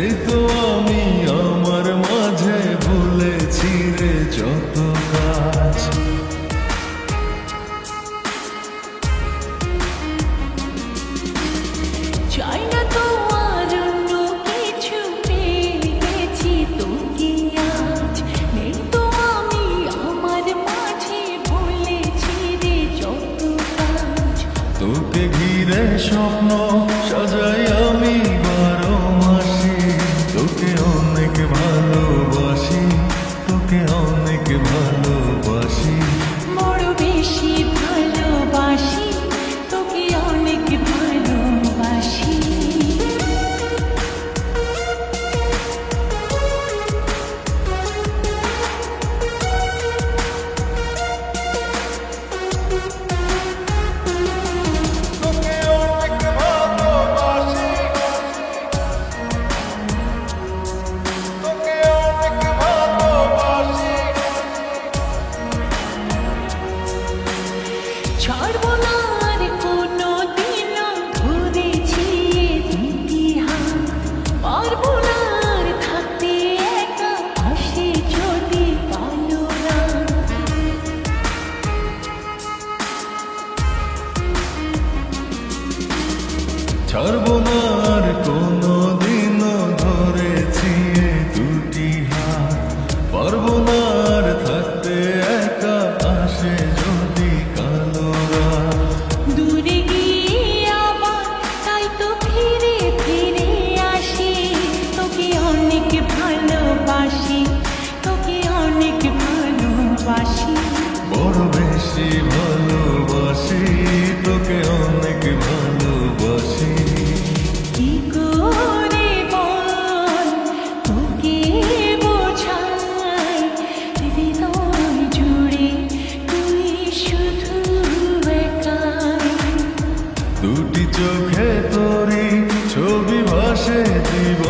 এই তো আমি আমার মাঝে ভুলেছি রে যত কাজ। চাই না তো আর অন্য কিছু, পেয়ে গেছি তোকে আজ। নেই তো আমি আমার মাঝে ভুলেছি রে যত কাজ। তোকে ঘিরে স্বপ্ন সাজাই আমি 12 মাসে, তোকে অনেক ভালোবাসি, তোকে অনেক ভালোবাসি। বড় বেশি ভালোবাসি, তোকে অনেক ভালোবাসি। তোকে অনেক ভালোবাসি, তোকে অনেক ভালোবাসি। ছাড়বো না আর কোনো দিনও ধরেছি দুটি হাত। পারবো না আর থাকতে একা, আসে যদি কালো রাত। ছাড়বো না আর কোনো দিনও ধরেছি এ দুটি হাত। পারবো না আর থাকতে একা, আসে যদি কালো রাত। দূরে গিয়ে আবার তাই তো ফিরে ফিরে আসি, তোকে অনেক ভালোবাসি, তোকে অনেক ভালোবাসি। বড় বেশি ভালোবাসি, তোকে অনেক ভালোবাসি। কি করে বল তোকে বোঝাই, হৃদয় জুড়ে তুই শুধু একাই। দুটি চোখে তোরি ছবি ভাসে জীবন